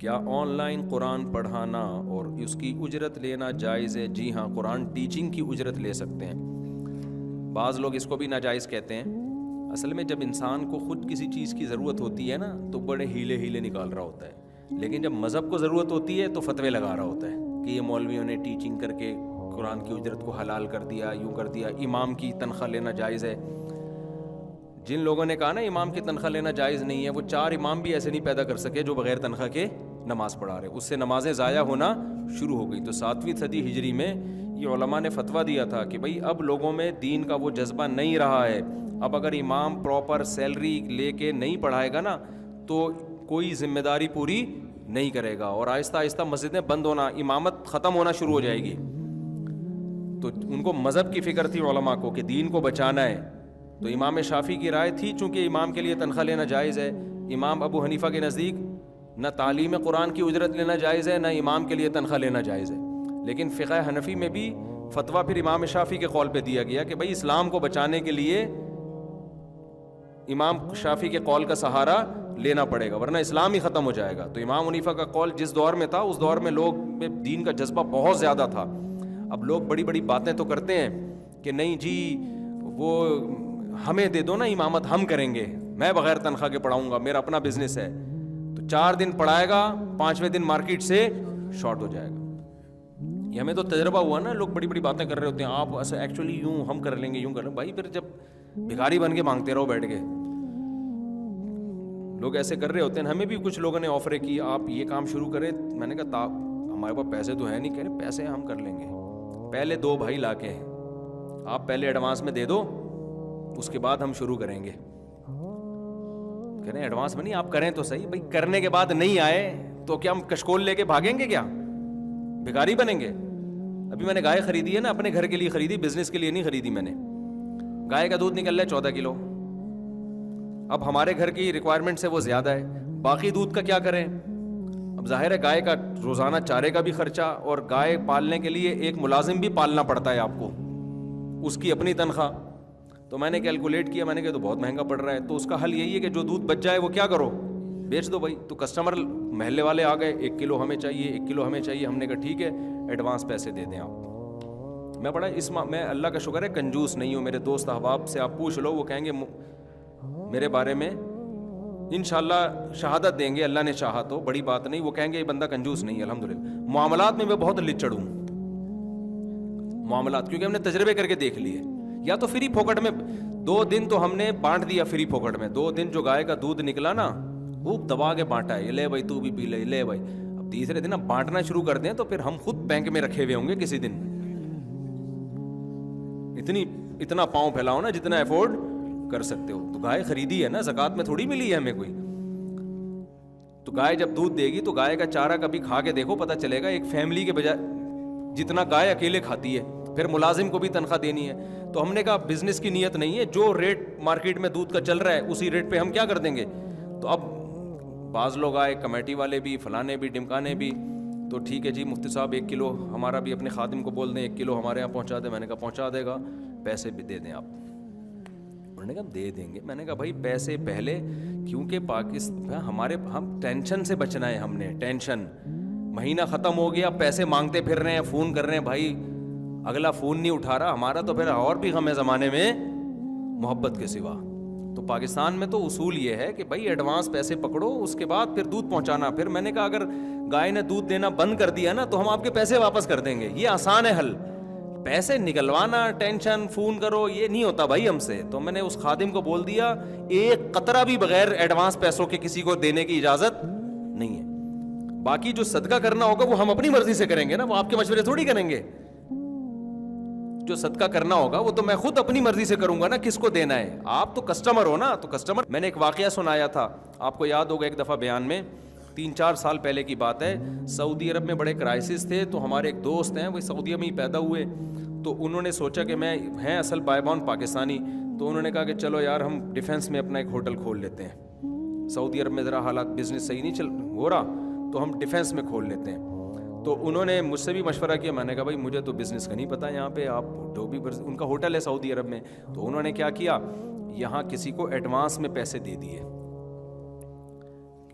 کیا on line قرآن پڑھانا اور اس کی اجرت لینا جائز ہے؟ جی ہاں، قرآن ٹیچنگ کی اجرت لے سکتے ہیں. بعض لوگ اس کو بھی ناجائز کہتے ہیں. اصل میں جب انسان کو خود کسی چیز کی ضرورت ہوتی ہے نا تو بڑے ہیلے نکال رہا ہوتا ہے، لیکن جب مذہب کو ضرورت ہوتی ہے تو فتوے لگا رہا ہوتا ہے کہ یہ مولویوں نے ٹیچنگ کر کے قرآن کی اجرت کو حلال کر دیا، یوں کر دیا، امام کی تنخواہ لینا جائز ہے. جن لوگوں نے کہا نا امام کی تنخواہ لینا جائز نہیں ہے، وہ 4 امام بھی ایسے نہیں پیدا کر سکے جو بغیر تنخواہ کے نماز پڑھا رہے، اس سے نمازیں ضائع ہونا شروع ہو گئی. تو 7ویں صدی ہجری میں یہ علماء نے فتویٰ دیا تھا کہ بھائی اب لوگوں میں دین کا وہ جذبہ نہیں رہا ہے. اب اگر امام پراپر سیلری لے کے نہیں پڑھائے گا نا تو کوئی ذمہ داری پوری نہیں کرے گا، اور آہستہ آہستہ مسجدیں بند ہونا، امامت ختم ہونا شروع ہو جائے گی. تو ان کو مذہب کی فکر تھی علماء کو کہ دین کو بچانا ہے. تو امام شافعی کی رائے تھی چونکہ امام کے لیے تنخواہ لینا جائز ہے. امام ابو حنیفہ کے نزدیک نہ تعلیم قرآن کی اجرت لینا جائز ہے، نہ امام کے لیے تنخواہ لینا جائز ہے. لیکن فقہ حنفی میں بھی فتویٰ پھر امام شافعی کے قول پہ دیا گیا کہ بھائی اسلام کو بچانے کے لیے امام شافعی کے قول کا سہارا لینا پڑے گا، ورنہ اسلام ہی ختم ہو جائے گا. تو امام حنیفہ کا قول جس دور میں تھا اس دور میں لوگ میں دین کا جذبہ بہت زیادہ تھا. اب لوگ بڑی بڑی باتیں تو کرتے ہیں کہ نہیں جی وہ ہمیں دے دو نا امامت، ہم کریں گے، میں بغیر تنخواہ کے پڑھاؤں گا، میرا اپنا بزنس ہے. تو 4 دن پڑھائے گا، 5ویں دن مارکیٹ سے شارٹ ہو جائے گا. یہ ہمیں تو تجربہ ہوا نا، لوگ بڑی بڑی باتیں کر رہے ہوتے ہیں، آپ ایسا ایکچولی یوں ہم کر لیں گے، یوں کر لیں گے. بھائی پھر جب بھکاری بن کے مانگتے رہو بیٹھ کے، لوگ ایسے کر رہے ہوتے ہیں. ہمیں بھی کچھ لوگوں نے آفر کی آپ یہ کام شروع کریں. میں نے کہا ہمارے پاس پیسے تو ہے نہیں. کہہ رہے پیسے ہم کر لیں گے، پہلے 2 بھائی لا کے ہیں، آپ پہلے ایڈوانس میں دے دو، اس کے بعد ہم شروع کریں گے. کہہ رہے ہیں ایڈوانس میں نہیں، آپ کریں تو صحیح. بھائی کرنے کے بعد نہیں آئے تو کیا ہم کشکول لے کے بھاگیں گے؟ کیا بھکاری بنیں گے؟ ابھی میں نے گائے خریدی ہے نا، اپنے گھر کے لیے خریدی، بزنس کے لیے نہیں خریدی. میں نے گائے کا دودھ نکل رہا ہے 14 کلو. اب ہمارے گھر کی ریکوائرمنٹ سے وہ زیادہ ہے، باقی دودھ کا کیا کریں؟ اب ظاہر ہے گائے کا روزانہ چارے کا بھی خرچہ، اور گائے پالنے کے لیے ایک ملازم بھی پالنا پڑتا ہے آپ کو، اس کی اپنی تنخواہ. تو میں نے کیلکولیٹ کیا، میں نے کہا تو بہت مہنگا پڑ رہا ہے. تو اس کا حل یہی ہے کہ جو دودھ بچ جائے وہ کیا کرو، بیچ دو بھائی. تو کسٹمر محلے والے آ گئے، 1 کلو ہمیں چاہیے، 1 کلو ہمیں چاہیے. ہم نے کہا ٹھیک ہے ایڈوانس پیسے دے دیں آپ. میں بڑا میں اللہ کا شکر ہے کنجوس نہیں ہوں. میرے دوست احباب سے آپ پوچھ لو، وہ کہیں گے میرے بارے میں انشاءاللہ شہادت دیں گے، اللہ نے چاہا تو، بڑی بات نہیں. وہ کہیں گے یہ بندہ کنجوس نہیں ہے. الحمدللہ معاملات میں بہت لچڑ ہوں، معاملات، کیونکہ ہم نے تجربے کر کے دیکھ لیے. یا تو فری پھوکٹ میں 2 دن تو ہم نے بانٹ دیا فری پھوکٹ میں. 2 دن جو گائے کا دودھ نکلا نا وہ دبا کے بانٹا ہے، لے بھائی تو بھی پی لے، لے بھائی. اب تیسرے دن اب بانٹنا شروع کر دیں تو پھر ہم خود بینک میں رکھے ہوئے ہوں گے کسی دن. اتنا پاؤں پھیلاؤ نا جتنا افورڈ کر سکتے ہو. تو گائے خریدی ہے نا، زکوٰۃ میں تھوڑی ملی ہے ہمیں کوئی. تو گائے جب دودھ دے گی تو گائے کا چارہ کبھی کھا کے دیکھو، پتہ چلے گا ایک فیملی کے بجائے جتنا گائے اکیلے کھاتی ہے. پھر ملازم کو بھی تنخواہ دینی ہے. تو ہم نے کہا بزنس کی نیت نہیں ہے، جو ریٹ مارکیٹ میں دودھ کا چل رہا ہے اسی ریٹ پہ ہم کیا کر دیں گے. تو اب بعض لوگ آئے، کمیٹی والے بھی، فلانے بھی، ڈمکانے بھی. تو ٹھیک ہے جی مفتی صاحب 1 کلو ہمارا بھی اپنے خادم کو بول دیں 1 کلو ہمارے یہاں پہنچا دیں. میں نے کہا پہنچا دے گا، پیسے بھی دے دیں آپ. انہوں نے کہا دے دیں گے. میں نے کہا بھائی پیسے پہلے، کیونکہ ہم ٹینشن سے بچنا ہے. ہم نے ٹینشن، مہینہ ختم ہو گیا، پیسے مانگتے پھر رہے ہیں، فون کر رہے ہیں، بھائی اگلا فون نہیں اٹھا رہا. ہمارا تو پھر اور بھی غم ہے زمانے میں محبت کے سوا. تو پاکستان میں تو اصول یہ ہے کہ بھائی ایڈوانس پیسے پکڑو، اس کے بعد پھر دودھ پہنچانا. پھر میں نے کہا اگر گائے نے دودھ دینا بند کر دیا نا تو ہم آپ کے پیسے واپس کر دیں گے. یہ آسان ہے حل. پیسے نکلوانا، ٹینشن، فون کرو، یہ نہیں ہوتا بھائی ہم سے. تو میں نے اس خادم کو بول دیا 1 قطرہ بھی بغیر ایڈوانس پیسوں کے کسی کو دینے کی اجازت نہیں ہے. باقی جو صدقہ کرنا ہوگا وہ ہم اپنی مرضی سے کریں گے نا، وہ آپ کے مشورے تھوڑی کریں گے. جو صدقہ کرنا ہوگا وہ تو میں خود اپنی مرضی سے کروں گا نا، کس کو دینا ہے. آپ تو کسٹمر ہو نا. تو کسٹمر، میں نے ایک واقعہ سنایا تھا آپ کو یاد ہوگا ایک دفعہ بیان میں، 3-4 سال پہلے کی بات ہے. سعودی عرب میں بڑے کرائسس تھے. تو ہمارے ایک دوست ہیں، وہ سعودیہ میں ہی پیدا ہوئے. تو انہوں نے سوچا کہ میں ہیں اصل بائی بارن پاکستانی. تو انہوں نے کہا کہ چلو یار ہم ڈیفینس میں اپنا ایک ہوٹل کھول لیتے ہیں. سعودی عرب میں ذرا حالات بزنس صحیح نہیں ہو رہا، تو ہم ڈیفینس میں کھول لیتے ہیں. تو انہوں نے مجھ سے بھی مشورہ کیا. میں نے کہا بھائی مجھے تو بزنس کا نہیں پتہ یہاں پہ، آپ جو بھی ان کا ہوٹل ہے سعودی عرب میں. تو انہوں نے کیا کیا، یہاں کسی کو ایڈوانس میں پیسے دے دیے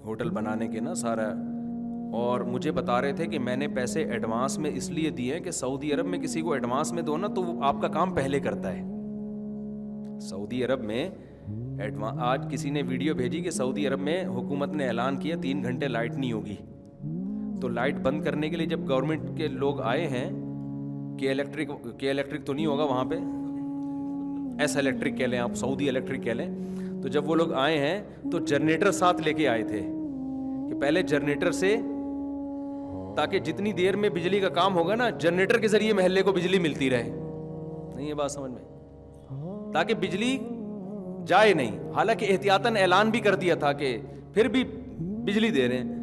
ہوٹل بنانے کے نا، سارا اور مجھے بتا رہے تھے کہ میں نے پیسے ایڈوانس میں اس لیے دیے ہیں کہ سعودی عرب میں کسی کو ایڈوانس میں دو نا تو وہ آپ کا کام پہلے کرتا ہے. سعودی عرب میں آج کسی نے ویڈیو بھیجی کہ سعودی عرب میں حکومت نے اعلان کیا 3 گھنٹے لائٹ نہیں ہوگی. تو لائٹ بند کرنے کے لیے جب گورنمنٹ کے لوگ آئے ہیں کہ الیکٹرک تو نہیں ہوگا وہاں پہ, ایسا الیکٹرک کہہ لیں آپ, سعودی الیکٹرک کہہ لیں, تو جب وہ لوگ آئے ہیں تو جنریٹر ساتھ لے کے آئے تھے کہ پہلے جنریٹر سے, تاکہ جتنی دیر میں بجلی کا کام ہوگا نا جنریٹر کے ذریعے محلے کو بجلی ملتی رہے. نہیں یہ بات سمجھ میں, تاکہ بجلی جائے نہیں. حالانکہ احتیاطاً اعلان بھی کر دیا تھا کہ پھر بھی بجلی دے رہے ہیں.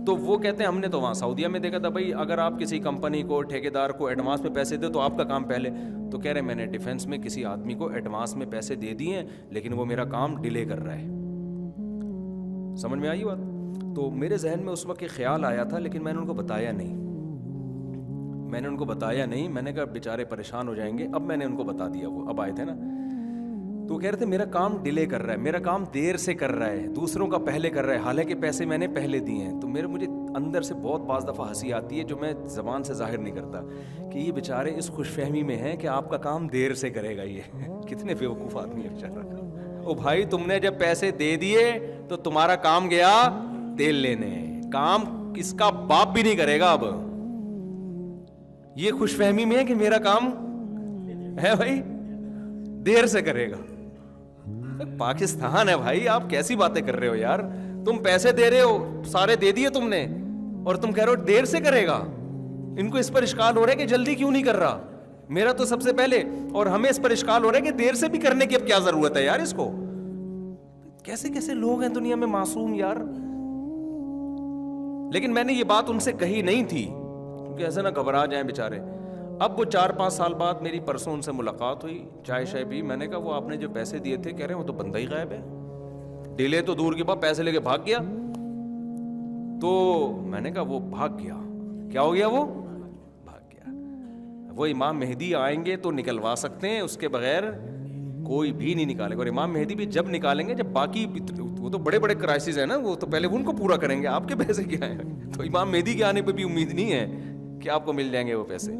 تو وہ کہتے ہیں ہم نے تو وہاں سعودیہ میں دیکھا تھا بھائی اگر آپ کسی کمپنی کو ٹھیکیدار کو ایڈوانس میں پیسے دے تو آپ کا کام پہلے. تو کہہ رہے ہیں میں نے ڈیفینس میں کسی آدمی کو ایڈوانس میں پیسے دے دیے ہیں لیکن وہ میرا کام ڈیلے کر رہا ہے. سمجھ میں آئی بات؟ تو میرے ذہن میں اس وقت ایک خیال آیا تھا لیکن میں نے ان کو بتایا نہیں. میں نے کہا بیچارے پریشان ہو جائیں گے. اب میں نے ان کو بتا دیا, وہ اب آئے تھے نا تو کہہ رہے تھے میرا کام ڈیلے کر رہا ہے, میرا کام دیر سے کر رہا ہے, دوسروں کا پہلے کر رہا ہے, حالانکہ پیسے میں نے پہلے دیے ہیں. تو مجھے اندر سے بہت بعض دفعہ ہنسی آتی ہے جو میں زبان سے ظاہر نہیں کرتا کہ یہ بیچارے اس خوش فہمی میں ہیں کہ آپ کا کام دیر سے کرے گا. یہ کتنے بیوقوف آدمی ہے بیچارہ. او بھائی تم نے جب پیسے دے دیے تو تمہارا کام گیا تیل لینے, کام اس کا باپ بھی نہیں کرے گا. اب یہ خوش فہمی میں ہے کہ میرا کام ہے بھائی دیر سے کرے گا. پاکستان ہے بھائی, آپ کیسی باتیں کر رہے ہو یار. تم پیسے دے رہے ہو, سارے دے دیے تم نے, اور تم کہہ رہے ہو دیر سے کرے گا. ان کو اس پر اشکال ہو رہا ہے کہ جلدی کیوں نہیں کر رہا, میرا تو سب سے پہلے. اور ہمیں اس پر اشکال ہو رہا ہے کہ دیر سے بھی کرنے کی اب کیا ضرورت ہے یار اس کو. کیسے کیسے لوگ ہیں دنیا میں معصوم یار. لیکن میں نے یہ بات ان سے کہی نہیں تھی کیونکہ ایسا نہ گھبرا جائیں بیچارے. اب وہ 4-5 سال بعد میری پرسوں ان سے ملاقات ہوئی, چائے شائے پی. میں نے کہا وہ آپ نے جو پیسے دیے تھے, کہہ رہے ہیں وہ تو بندہ ہی غائب ہے, ڈیلے تو دور کے بعد پیسے لے کے بھاگ گیا. تو میں نے کہا وہ بھاگ گیا, کیا ہو گیا, وہ بھاگ گیا. وہ امام مہدی آئیں گے تو نکلوا سکتے ہیں, اس کے بغیر کوئی بھی نہیں نکالے گا. اور امام مہدی بھی جب نکالیں گے جب باقی, وہ تو بڑے بڑے کرائسس ہیں نا, وہ تو پہلے ان کو پورا کریں گے, آپ کے پیسے کیا ہیں. تو امام مہدی کے آنے پہ بھی امید نہیں ہے کہ آپ کو مل جائیں گے وہ پیسے.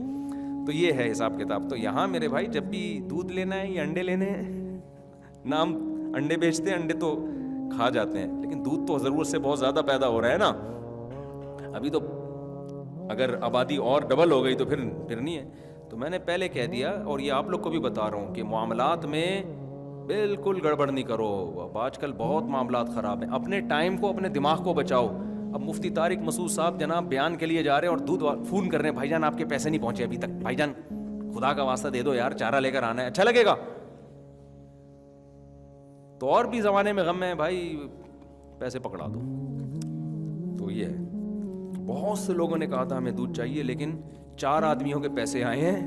تو یہ ہے حساب کتاب. تو یہاں میرے بھائی جب بھی دودھ لینا ہے یا انڈے لینے ہیں, نام انڈے بیچتے ہیں, انڈے تو کھا جاتے ہیں لیکن دودھ تو ضرورت سے بہت زیادہ پیدا ہو رہا ہے نا. ابھی تو اگر آبادی اور ڈبل ہو گئی تو پھر نہیں ہے. تو میں نے پہلے کہہ دیا, اور یہ آپ لوگ کو بھی بتا رہا ہوں کہ معاملات میں بالکل گڑبڑ نہیں کرو. اب آج کل بہت معاملات خراب ہیں. اپنے ٹائم کو, اپنے دماغ کو بچاؤ. اب مفتی طارق مسعود صاحب جناب بیان کے لیے جا رہے ہیں اور دودھ فون کر رہے ہیں, بھائی جان آپ کے پیسے نہیں پہنچے ابھی تک, بھائی جان خدا کا واسطہ دے دو یار, چارہ لے کر آنا ہے, اچھا لگے گا. تو اور بھی زمانے میں غم ہے بھائی, پیسے پکڑا دو. تو یہ ہے, بہت سے لوگوں نے کہا تھا ہمیں دودھ چاہیے, لیکن 4 آدمیوں کے پیسے آئے ہیں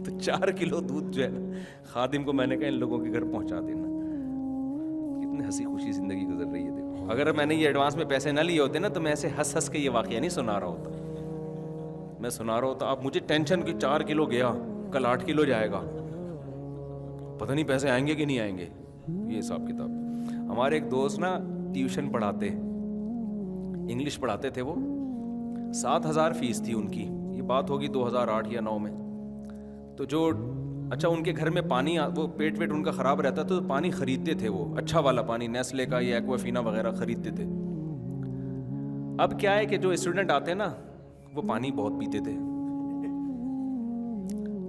تو 4 کلو دودھ جو ہے نا, خادم کو میں نے کہا ان لوگوں کے گھر پہنچا دینا. کتنے ہنسی خوشی زندگی گزر رہی ہے. دیکھو اگر میں نے یہ ایڈوانس میں پیسے نہ لیے ہوتے نا تو میں ایسے ہنس ہنس کے یہ واقعہ نہیں سنا رہا ہوتا. میں سنا رہا ہوتا, اب مجھے ٹینشن کہ 4 کلو گیا, کل 8 کلو جائے گا, پتہ نہیں پیسے آئیں گے کہ نہیں آئیں گے. یہ حساب کتاب. ہمارے ایک دوست نا ٹیوشن پڑھاتے, انگلش پڑھاتے تھے, وہ 7,000 فیس تھی ان کی. یہ بات ہوگی 2008 یا 9 میں. تو جو اچھا ان کے گھر میں پانی, وہ پیٹ ویٹ ان کا خراب رہتا تو پانی خریدتے تھے, وہ اچھا والا پانی نیسلے کا یا ایکوافینا وغیرہ خریدتے تھے. اب کیا ہے کہ جو اسٹوڈنٹ آتے ہیں نا وہ پانی بہت پیتے تھے,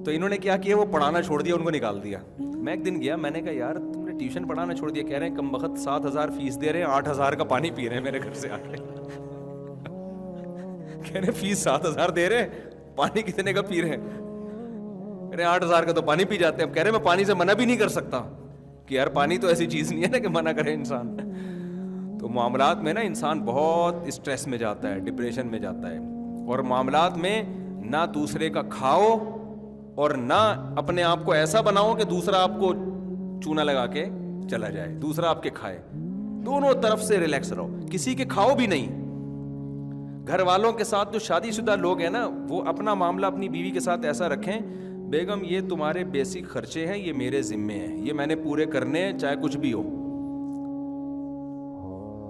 تو انہوں نے کیا کیا, وہ پڑھانا چھوڑ دیا, ان کو نکال دیا. میں ایک دن گیا, میں نے کہا یار تم نے ٹیوشن پڑھانا چھوڑ دیا. کہہ رہے ہیں کم بخت 7,000 فیس دے رہے ہیں, 8,000 کا پانی پی رہے ہیں میرے گھر سے آ کے. کہہ رہے فیس 7,000 دے رہے ہیں, پانی کتنے کا پی رہے ہیں. 8,000 کا تو پانی پی جاتے ہیں. اب کہہ رہے میں پانی سے منع بھی نہیں کر سکتا کہ یار پانی تو ایسی چیز نہیں ہے نا کہ منع کرے انسان. تو معاملات میں نا انسان بہت اسٹریس میں جاتا ہے, ڈپریشن میں جاتا ہے. اور معاملات میں نہ دوسرے کا کھاؤ اور نہ اپنے آپ کو ایسا بناؤ کہ دوسرا آپ کو چونا لگا کے چلا جائے, دوسرا آپ کے کھائے. دونوں طرف سے ریلیکس رہو, کسی کے کھاؤ بھی نہیں. گھر والوں کے ساتھ جو شادی شدہ لوگ ہیں نا, وہ اپنا معاملہ اپنی بیوی کے ساتھ ایسا رکھیں, بیگم یہ تمہارے بیسک خرچے ہیں, یہ میرے ذمے ہیں, یہ میں نے پورے کرنے ہیں چاہے کچھ بھی ہو.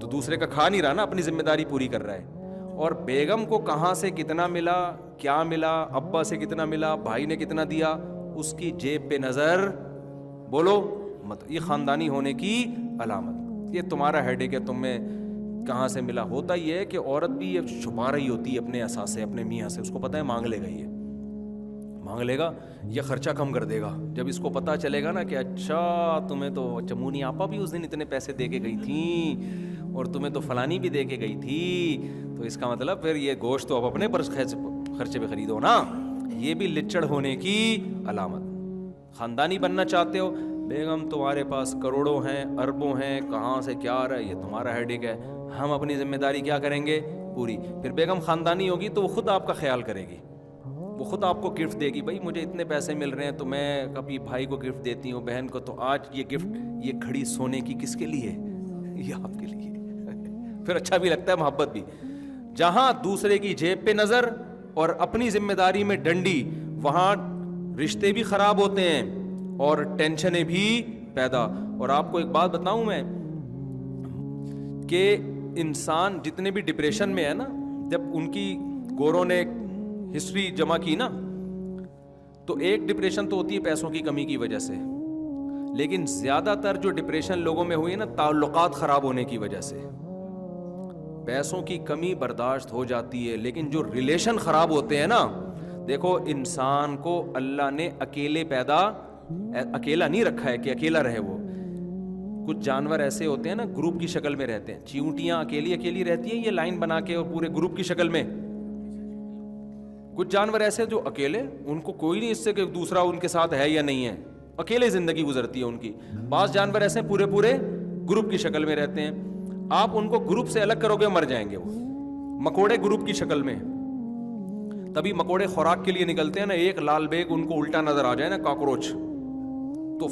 تو تو دوسرے کا کھا نہیں رہا نا, اپنی ذمہ داری پوری کر رہا ہے. اور بیگم کو کہاں سے کتنا ملا, کیا ملا, ابا سے کتنا ملا, بھائی نے کتنا دیا, اس کی جیب پہ نظر بولو مت. یہ خاندانی ہونے کی علامت. یہ تمہارا ہیڈیک ہے, تمہیں کہاں سے ملا. ہوتا یہ ہے کہ عورت بھی یہ چھپا رہی ہوتی ہے اپنے احساس سے, اپنے میاں سے. اس کو پتہ ہے مانگ لے گا, یہ مانگ لے گا, یہ خرچہ کم کر دے گا. جب اس کو پتہ چلے گا نا کہ اچھا تمہیں تو چمونی آپا بھی اس دن اتنے پیسے دے کے گئی تھیں اور تمہیں تو فلانی بھی دے کے گئی تھی, تو اس کا مطلب پھر یہ گوشت تو اب اپنے پر خرچے پہ خریدو نا. یہ بھی لچڑ ہونے کی علامت. خاندانی بننا چاہتے ہو, بیگم تمہارے پاس کروڑوں ہیں, اربوں ہیں, کہاں سے کیا آ رہا ہے, یہ تمہارا ہیڈیک ہے. ہم اپنی ذمہ داری کیا کریں گے پوری. پھر بیگم خاندانی ہوگی تو وہ خود آپ کا خیال کرے گی, وہ خود آپ کو گفٹ دے گی. بھائی مجھے اتنے پیسے مل رہے ہیں تو میں کبھی بھائی کو گفٹ دیتی ہوں, بہن کو, تو آج یہ گفٹ, یہ گھڑی سونے کی کس کے لیے, یہ آپ کے لیے. پھر اچھا بھی لگتا ہے, محبت بھی. جہاں دوسرے کی جیب پہ نظر اور اپنی ذمہ داری میں ڈنڈی, وہاں رشتے بھی خراب ہوتے ہیں اور ٹینشنیں بھی پیدا. اور آپ کو ایک بات بتاؤں میں کہ انسان جتنے بھی ڈپریشن میں ہے نا, جب ان کی گوروں نے ہسٹری جمع کی نا, تو ایک ڈپریشن تو ہوتی ہے پیسوں کی کمی کی وجہ سے, لیکن زیادہ تر جو ڈپریشن لوگوں میں ہوئی ہے نا, تعلقات خراب ہونے کی وجہ سے. پیسوں کی کمی برداشت ہو جاتی ہے, لیکن جو ریلیشن خراب ہوتے ہیں نا, دیکھو انسان کو اللہ نے اکیلا نہیں رکھا ہے کہ اکیلا رہے. وہ کچھ جانور ایسے ہوتے ہیں نا, گروپ کی شکل میں رہتے ہیں. چیونٹیاں اکیلی رہتی ہیں, یہ لائن بنا کے اور پورے گروپ کی شکل میں. کچھ جانور ایسے جو اکیلے, ان کو کوئی نہیں اس سے کہ دوسرا ان کے ساتھ ہے یا نہیں ہے, اکیلے زندگی گزرتی ہے ان کی. بعض جانور ایسے پورے گروپ کی شکل میں رہتے ہیں. آپ ان کو گروپ سے الگ کرو گے مر جائیں گے. وہ مکوڑے گروپ کی شکل میں, تبھی مکوڑے خوراک کے لیے نکلتے ہیں نا, ایک لال بیگ ان کو الٹا نظر آ جائے نا, کاکروچ, تو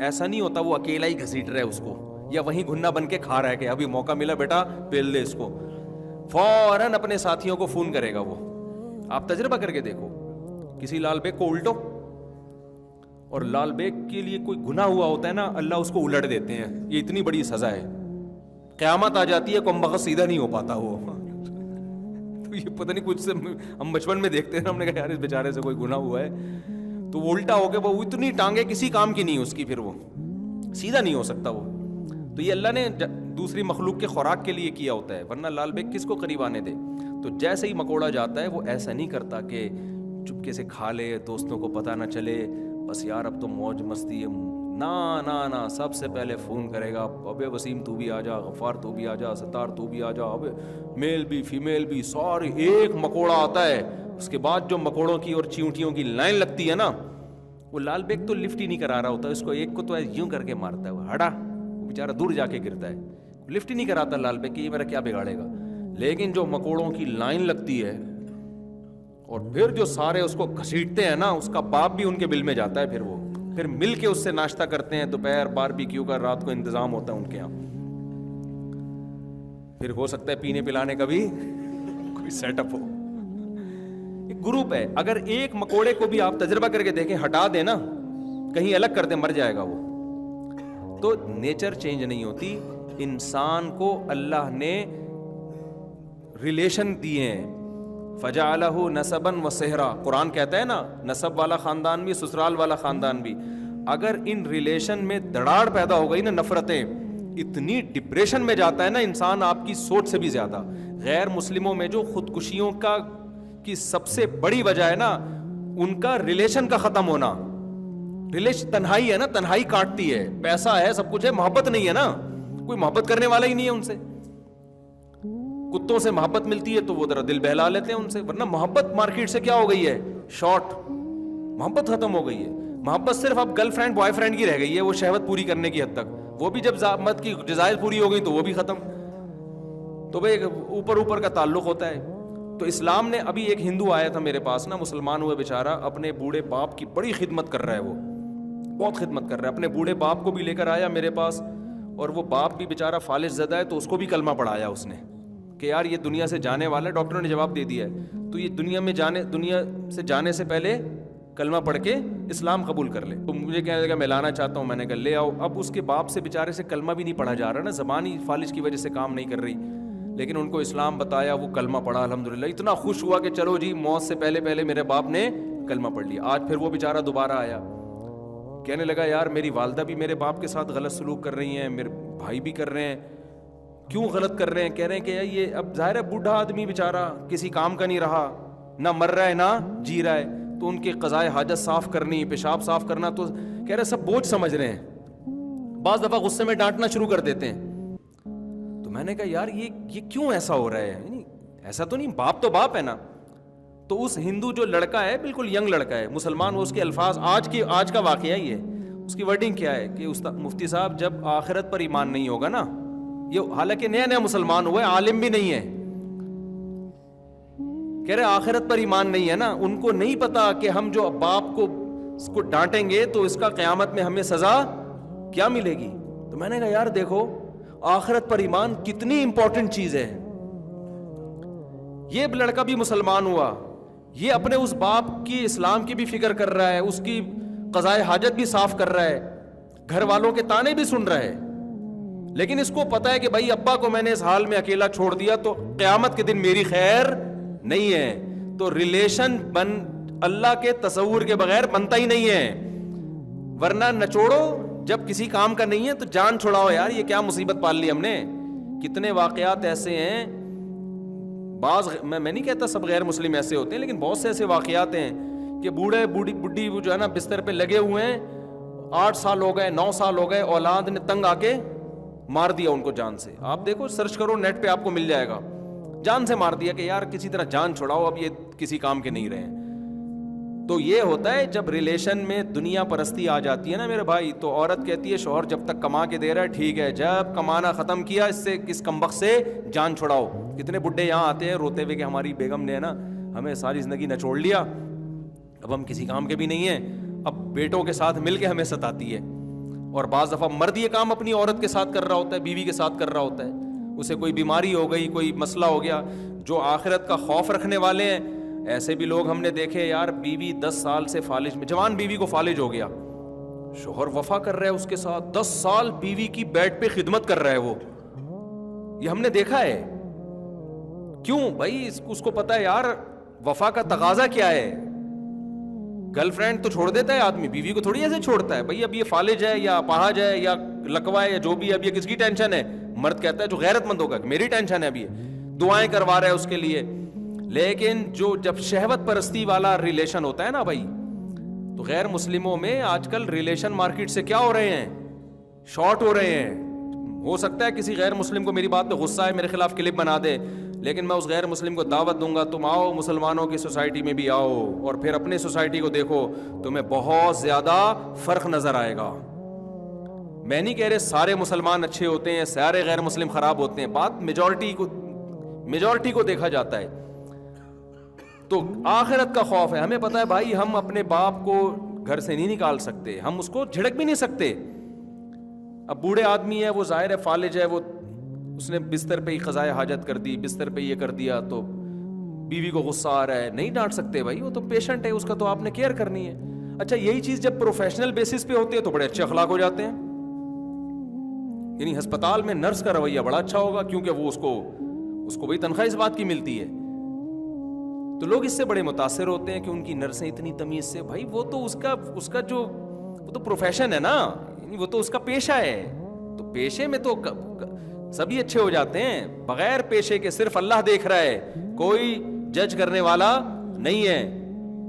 ایسا نہیں ہوتا وہ اکیلا ہی گھسیٹ رہا ہے اس کو, یا وہیں گھنا بن کے کھا رہا ہے کہ ابھی موقع ملا بیٹا پیل دے اس کو. فوراً اپنے ساتھیوں کو فون کرے گا وہ. آپ تجربہ کر کے دیکھو, کسی لال بیگ کو الٹو, اور لال بیگ کے لیے کوئی گناہ ہوا ہوتا ہے نا, اللہ اس کو الٹ دیتے ہیں. یہ اتنی بڑی سزا ہے. قیامت آ جاتی ہے, کوئی بخت سیدھا نہیں ہو پاتا وہ. تو یہ پتہ نہیں, کچھ سے ہم بچپن میں دیکھتے ہیں, ہم نے کہا یار اس بیچارے سے کوئی گناہ ہوا ہے, تو وہ الٹا ہو کے وہ اتنی ٹانگیں کسی کام کی نہیں اس کی, پھر وہ سیدھا نہیں ہو سکتا وہ. تو یہ اللہ نے دوسری مخلوق کے خوراک کے لیے کیا ہوتا ہے, ورنہ لال بیگ کس کو قریب آنے دے. تو جیسے ہی مکوڑا جاتا ہے وہ ایسا نہیں کرتا کہ چپکے سے کھا لے, دوستوں کو پتہ نہ چلے, بس یار اب تو موج مستی ہے. نا, سب سے پہلے فون کرے گا, ابے وسیم تو بھی آ جا, غفار تو بھی آ جا, ستار تو بھی آ جا, ابے میل بھی فیمیل بھی سارے. ایک مکوڑا آتا ہے, اس کے بعد جو مکوڑوں کی اور چیونٹیوں کی لائن لگتی ہے نا, وہ لال بیگ تو لفٹ ہی نہیں کرا رہا ہوتا, اس کو ایک کو تو یوں کر کے مارتا ہے, وہ ہٹا, وہ بیچارہ دور جا کے گرتا ہے, لفٹ ہی نہیں کراتا لال بیگ کہ یہ میرا کیا بگاڑے گا. لیکن جو مکوڑوں کی لائن لگتی ہے اور پھر جو سارے اس کو گھسیٹتے ہیں نا, اس کا باپ بھی ان کے بل میں جاتا ہے. پھر وہ پھر مل کے اس سے ناشتہ کرتے ہیں, دوپہر باربیکیو کا رات کو انتظام ہوتا ہے ان کے یہاں. پھر ہو سکتا ہے پینے پلانے کا بھی کوئی سیٹ اپ ہو. ایک گروپ ہے, اگر ایک مکوڑے کو بھی آپ تجربہ کر کے دیکھیں, ہٹا دیں نا, کہیں الگ کر دیں, مر جائے گا وہ. تو نیچر چینج نہیں ہوتی. انسان کو اللہ نے ریلیشن دیے ہیں, فجعلہ نسبا و صہرا. قرآن کہتا ہے نا, نسب والا خاندان بھی, سسرال والا خاندان بھی. اگر ان ریلیشن میں دراڑ پیدا ہو گئی نا, نفرتیں, اتنی ڈپریشن میں جاتا ہے نا انسان, آپ کی سوچ سے بھی زیادہ. غیر مسلموں میں جو خودکشیوں کی سب سے بڑی وجہ ہے نا, ان کا ریلیشن کا ختم ہونا. تنہائی ہے نا, تنہائی کاٹتی ہے. پیسہ ہے, سب کچھ ہے, محبت نہیں ہے نا, کوئی محبت کرنے والا ہی نہیں ہے ان سے. کتوں سے محبت ملتی ہے تو وہ ذرا دل بہلا لیتے ہیں ان سے, ورنہ محبت مارکیٹ سے کیا ہو گئی ہے, شارٹ. محبت ختم ہو گئی ہے. محبت صرف اب گرل فرینڈ بوائے فرینڈ کی رہ گئی ہے, وہ شہوت پوری کرنے کی حد تک. وہ بھی جب ذات کی جزائر پوری ہو گئی تو وہ بھی ختم. تو بھائی اوپر کا تعلق ہوتا ہے. تو اسلام نے, ابھی ایک ہندو آیا تھا میرے پاس نا, مسلمان ہوئے بیچارہ, اپنے بوڑھے باپ کی بڑی خدمت کر رہا ہے, وہ بہت خدمت کر رہا ہے. اپنے بوڑھے باپ کو بھی لے کر آیا میرے پاس, اور وہ باپ بھی بیچارہ فالج زدہ ہے, تو اس کو بھی کلمہ پڑھایا اس نے کہ یار یہ دنیا سے جانے والا ہے. ڈاکٹروں نے جواب دے دیا ہے, تو یہ دنیا سے جانے سے پہلے کلمہ پڑھ کے اسلام قبول کر لے. تو مجھے کہنے لگا میں لانا چاہتا ہوں. میں نے کہا لے آؤ. اب اس کے باپ سے بیچارے سے کلمہ بھی نہیں پڑھا جا رہا نا, زبان ہی فالج کی وجہ سے کام نہیں کر رہی, لیکن ان کو اسلام بتایا, وہ کلمہ پڑھا الحمدللہ. اتنا خوش ہوا کہ چلو جی موت سے پہلے پہلے میرے باپ نے کلمہ پڑھ لیا. آج پھر وہ بیچارہ دوبارہ آیا, کہنے لگا یار میری والدہ بھی میرے باپ کے ساتھ غلط سلوک کر رہی ہیں, میرے بھائی بھی کر رہے ہیں. کیوں غلط کر رہے ہیں؟ کہہ رہے ہیں کہ یہ اب ظاہر ہے بوڑھا آدمی بیچارہ کسی کام کا نہیں رہا, نہ مر رہا ہے نہ جی رہا ہے, تو ان کے قضائے حاجت صاف کرنی, پیشاب صاف کرنا, تو کہہ رہے سب بوجھ سمجھ رہے ہیں. بعض دفعہ غصے میں ڈانٹنا شروع کر دیتے ہیں. تو میں نے کہا یار یہ کیوں ایسا ہو رہا ہے؟ ایسا تو نہیں, باپ تو باپ ہے نا. تو اس ہندو جو لڑکا ہے بالکل ینگ لڑکا ہے مسلمان, وہ اس کے الفاظ آج کا واقعہ ہی ہے. اس کی ورڈنگ کیا ہے کہ مفتی صاحب جب آخرت پر ایمان نہیں ہوگا نا, یہ حالانکہ نیا نیا مسلمان ہوا ہے, عالم بھی نہیں ہے, کہہ رہے آخرت پر ایمان نہیں ہے نا, ان کو نہیں پتا کہ ہم جو باپ کو ڈانٹیں گے تو اس کا قیامت میں ہمیں سزا کیا ملے گی. تو میں نے کہا یار دیکھو آخرت پر ایمان کتنی امپورٹنٹ چیز ہے. یہ لڑکا بھی مسلمان ہوا, یہ اپنے اس باپ کی اسلام کی بھی فکر کر رہا ہے, اس کی قضائے حاجت بھی صاف کر رہا ہے, گھر والوں کے تانے بھی سن رہا ہے, لیکن اس کو پتا ہے کہ بھائی ابا کو میں نے اس حال میں اکیلا چھوڑ دیا تو قیامت کے دن میری خیر نہیں ہے. تو ریلیشن اللہ کے تصور کے بغیر بنتا ہی نہیں ہے, ورنہ نچوڑو جب کسی کام کا نہیں ہے تو جان چھڑاؤ یار, یہ کیا مصیبت پال لی ہم نے. کتنے واقعات ایسے ہیں, بعض میں نہیں کہتا سب غیر مسلم ایسے ہوتے ہیں, لیکن بہت سے ایسے واقعات ہیں کہ بوڑھی وہ جو ہے نا بستر پہ لگے ہوئے ہیں, 8 سال ہو گئے 9 سال ہو گئے, اولاد نے تنگ آ کے مار دیا ان کو جان سے. آپ دیکھو سرچ کرو نیٹ پہ آپ کو مل جائے گا, جان سے مار دیا کہ یار کسی طرح جان چھڑاؤ, اب یہ کسی کام کے نہیں رہے. تو یہ ہوتا ہے جب ریلیشن میں دنیا پرستی آ جاتی ہے نا میرے بھائی, تو عورت کہتی ہے شوہر جب تک کما کے دے رہا ہے ٹھیک ہے, جب کمانا ختم کیا اس کمبخت سے جان چھڑاؤ. کتنے بڈھے یہاں آتے ہیں روتے ہوئے کہ ہماری بیگم نے نا ہمیں ساری زندگی نچوڑ لیا, اب ہم کسی کام کے بھی نہیں ہیں, اب بیٹوں کے ساتھ مل کے ہمیں ستاتی ہے. اور بعض دفعہ مرد یہ کام اپنی عورت کے ساتھ کر رہا ہوتا ہے, بیوی کے ساتھ کر رہا ہوتا ہے, اسے کوئی بیماری ہو گئی, کوئی مسئلہ ہو گیا. جو آخرت کا خوف رکھنے والے ہیں ایسے بھی لوگ ہم نے دیکھے یار, بیوی 10 سال سے فالج میں, جوان بیوی کو فالج ہو گیا, شوہر وفا کر رہا ہے اس کے ساتھ, 10 سال بیوی کی بیڈ پہ خدمت کر رہا ہے وہ, یہ ہم نے دیکھا ہے. کیوں بھائی؟ اس کو پتا ہے یار وفا کا تقاضا کیا ہے. گرل فرینڈ تو چھوڑ دیتا ہے آدمی, بیوی کو تھوڑی ایسے چھوڑتا ہے. بھائی اب یہ فالج ہے یا اپاہج ہے یا لکوا ہے یا جو بھی, اب یہ کس کی ٹینشن ہے؟ مرد کہتا ہے جو غیرت مند ہوگا میری ٹینشن ہے, اب یہ دعائیں کروا رہا ہے اس کے لیے. لیکن جب شہوت پرستی والا ریلیشن ہوتا ہے نا بھائی, تو غیر مسلموں میں آج کل ریلیشن مارکیٹ سے کیا ہو رہے ہیں, شارٹ ہو رہے ہیں. ہو سکتا ہے کسی غیر مسلم کو میری بات پہ غصہ ہے, میرے خلاف کلپ بنا دے, لیکن میں اس غیر مسلم کو دعوت دوں گا تم آؤ مسلمانوں کی سوسائٹی میں بھی آؤ, اور پھر اپنے سوسائٹی کو دیکھو, تمہیں بہت زیادہ فرق نظر آئے گا. میں نہیں کہہ رہے سارے مسلمان اچھے ہوتے ہیں, سارے غیر مسلم خراب ہوتے ہیں, بات میجورٹی کو دیکھا جاتا ہے. تو آخرت کا خوف ہے, ہمیں پتا ہے بھائی ہم اپنے باپ کو گھر سے نہیں نکال سکتے, ہم اس کو جھڑک بھی نہیں سکتے. اب بوڑھے آدمی ہے, وہ ظاہر ہے فالج ہے, وہ اس نے بستر پہ ہی قضائے حاجت کر دی, بستر پہ یہ کر دیا, تو بیوی کو غصہ آ رہا ہے, نہیں ڈانٹ سکتے بھائی, وہ تو پیشنٹ ہے, اس کا تو آپ نے کیئر کرنی ہے. اچھا یہی چیز جب پروفیشنل بیسس پہ ہوتی ہے تو بڑے اچھے اخلاق ہو جاتے ہیں. یعنی ہسپتال میں نرس کا رویہ بڑا اچھا ہوگا, کیونکہ وہ اس کو بھائی تنخواہ اس بات کی ملتی ہے, تو لوگ اس سے بڑے متاثر ہوتے ہیں کہ ان کی نرسیں اتنی تمیز سے. بھائی وہ تو اس کا جو وہ تو پروفیشن ہے نا, وہ تو اس کا پیشہ ہے, تو پیشے میں تو سبھی اچھے ہو جاتے ہیں. بغیر پیشے کے صرف اللہ دیکھ رہا ہے, کوئی جج کرنے والا نہیں ہے.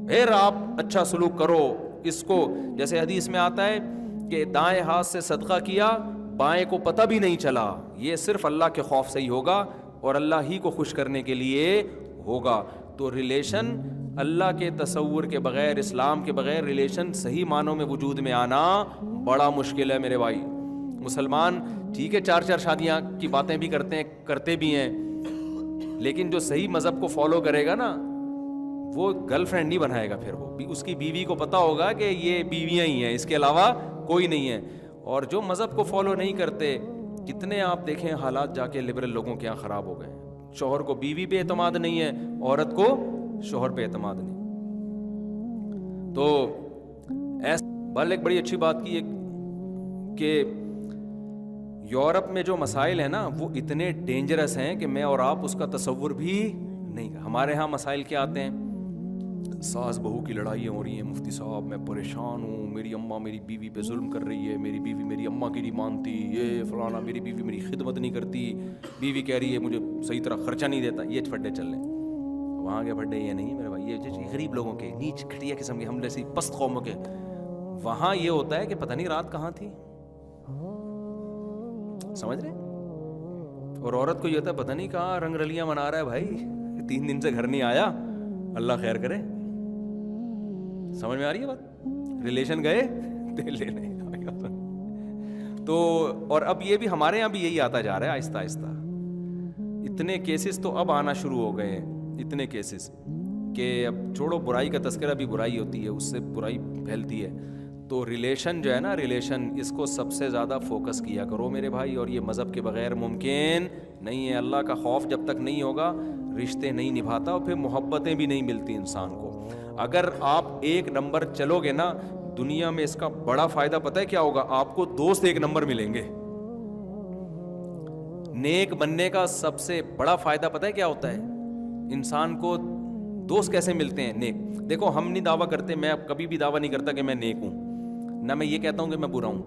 پھر آپ اچھا سلوک کرو اس کو. جیسے حدیث میں آتا ہے کہ دائیں ہاتھ سے صدقہ کیا, بائیں کو پتہ بھی نہیں چلا, یہ صرف اللہ کے خوف سے ہی ہوگا اور اللہ ہی کو خوش کرنے کے لیے ہوگا. تو ریلیشن اللہ کے تصور کے بغیر, اسلام کے بغیر ریلیشن صحیح معنوں میں وجود میں آنا بڑا مشکل ہے میرے بھائی. مسلمان ٹھیک ہے 4 شادیاں کی باتیں بھی کرتے بھی ہیں, لیکن جو صحیح مذہب کو فالو کرے گا نا وہ گرل فرینڈ نہیں بنائے گا. پھر وہ اس کی بیوی کو پتا ہوگا کہ یہ بیویاں ہی ہیں, اس کے علاوہ کوئی نہیں ہے. اور جو مذہب کو فالو نہیں کرتے, کتنے آپ دیکھیں حالات جا کے لبرل لوگوں کے یہاں خراب ہو گئے. شوہر کو بیوی پہ اعتماد نہیں ہے, عورت کو شوہر پہ اعتماد نہیں. تو بل ایک بڑی اچھی بات کی کہ یورپ میں جو مسائل ہیں نا وہ اتنے ڈینجرس ہیں کہ میں اور آپ اس کا تصور بھی نہیں. ہمارے ہاں مسائل کیا آتے ہیں, ساس بہو کی لڑائیاں ہو رہی ہیں, مفتی صاحب میں پریشان ہوں, میری اماں میری بیوی پہ ظلم کر رہی ہے, میری بیوی میری اماں کی نہیں مانتی, یہ فلانا, میری بیوی میری خدمت نہیں کرتی, بیوی کہہ رہی ہے مجھے صحیح طرح خرچہ نہیں دیتا. یہ پھڈے چل رہے ہیں. وہاں کے پھڈے یہ نہیں میرے بھائی, یہ غریب لوگوں کے, نیچ گھٹیا قسم کے, ہم جیسی پست قوموں کے. وہاں یہ ہوتا ہے کہ پتہ نہیں رات کہاں تھی, سمجھ رہے, اور عورت کو یہ ہوتا ہے پتہ نہیں کہاں رنگ رلیاں منا رہا ہے بھائی, 3 دن سے گھر نہیں آیا, اللہ خیر کرے. سمجھ میں آ رہی ہے بات؟ ریلیشن گئے دل لینے. تو اور اب یہ بھی ہمارے یہاں بھی یہی آتا جا رہا ہے آہستہ آہستہ. اتنے کیسز تو اب آنا شروع ہو گئے ہیں, اتنے کیسز کہ اب چھوڑو, برائی کا تذکرہ بھی برائی ہوتی ہے, اس سے برائی پھیلتی ہے. تو ریلیشن جو ہے نا, ریلیشن, اس کو سب سے زیادہ فوکس کیا کرو میرے بھائی. اور یہ مذہب کے بغیر ممکن نہیں ہے. اللہ کا خوف جب تک نہیں ہوگا رشتے نہیں نبھاتا, اور پھر محبتیں بھی نہیں ملتی انسان کو. اگر آپ 1 نمبر چلو گے نا دنیا میں, اس کا بڑا فائدہ پتہ ہے کیا ہوگا, آپ کو دوست 1 نمبر ملیں گے. نیک بننے کا سب سے بڑا فائدہ پتہ ہے کیا ہوتا ہے, انسان کو دوست کیسے ملتے ہیں نیک. دیکھو ہم نہیں دعویٰ کرتے, میں اب کبھی بھی دعویٰ نہیں کرتا کہ میں نیک ہوں, نہ میں یہ کہتا ہوں کہ میں برا ہوں.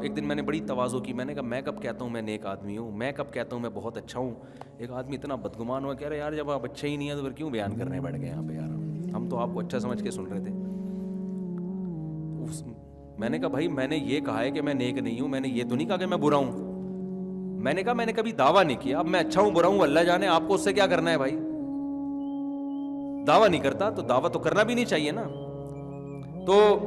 ایک دن میں نے بڑی تواضع کی, میں نے کہا میں کب کہتا ہوں میں نیک آدمی ہوں, میں کب کہتا ہوں میں بہت اچھا ہوں. ایک آدمی اتنا بدگمان ہوا, کہہ رہے یار جب آپ اچھا ہی نہیں ہے تو پھر کیوں بیان کرنے بیٹھ گئے یہاں پہ یار, ہم تو آپ کو اچھا سمجھ کے سن رہے تھے. میں نے کہا بھائی میں نے یہ کہا ہے کہ میں نیک نہیں ہوں, میں نے یہ تو نہیں کہا کہ میں برا ہوں. میں نے کہا میں نے کبھی دعویٰ نہیں کیا, اب میں اچھا ہوں برا ہوں اللہ جانے, آپ کو اس سے کیا کرنا ہے بھائی. دعویٰ نہیں کرتا تو دعویٰ تو کرنا بھی نہیں چاہیے نا. تو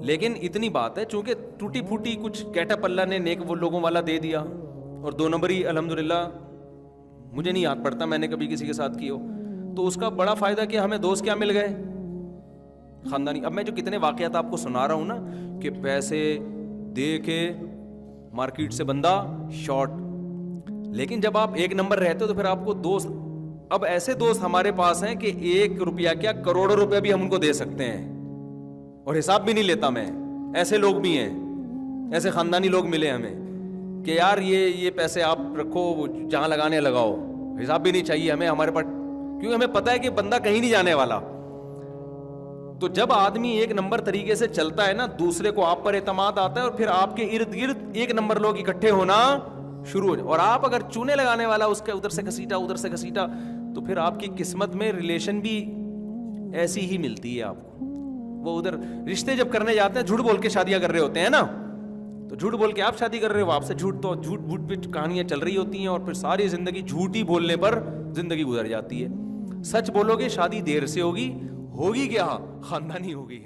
لیکن اتنی بات ہے, چونکہ ٹوٹی پھوٹی کچھ گیٹ اپ اللہ نے نیک وہ لوگوں والا دے دیا, اور 2 نمبری الحمدللہ مجھے نہیں یاد پڑتا میں نے کبھی کسی کے ساتھ کی ہو, تو اس کا بڑا فائدہ کہ ہمیں دوست کیا مل گئے, خاندانی. اب میں جو کتنے واقعات آپ کو سنا رہا ہوں نا, کہ پیسے دے کے مارکیٹ سے بندہ شارٹ, لیکن جب آپ 1 نمبر رہتے ہو تو پھر آپ کو دوست, اب ایسے دوست ہمارے پاس ہیں کہ 1 روپیہ کیا کروڑوں روپے بھی ہم ان کو دے سکتے ہیں, اور حساب بھی نہیں لیتا میں. ایسے لوگ بھی ہیں, ایسے خاندانی لوگ ملے ہمیں کہ یار یہ پیسے آپ رکھو, جہاں لگانے لگاؤ, حساب بھی نہیں چاہیے ہمیں ہمارے پاس, کیونکہ ہمیں پتہ ہے کہ بندہ کہیں نہیں جانے والا. تو جب آدمی 1 نمبر طریقے سے چلتا ہے نا, دوسرے کو آپ پر اعتماد آتا ہے, اور پھر آپ کے ارد گرد 1 نمبر لوگ اکٹھے ہونا شروع ہو جائے. اور آپ اگر چونے لگانے والا, اس کے ادھر سے گھسیٹا, تو پھر آپ کی قسمت میں ریلیشن بھی ایسی ہی ملتی ہے آپ کو. وہ ادھر رشتے جب کرنے جاتے ہیں, جھوٹ بول کے شادیاں کر رہے ہوتے ہیں نا, تو جھوٹ بول کے آپ شادی کر رہے ہو, آپ سے جھوٹ پہ کہانیاں چل رہی ہوتی ہیں, اور پھر ساری زندگی جھوٹ ہی بولنے پر زندگی گزر جاتی ہے. سچ بولو گے شادی دیر سے ہوگی کیا, خاندانی ہوگی.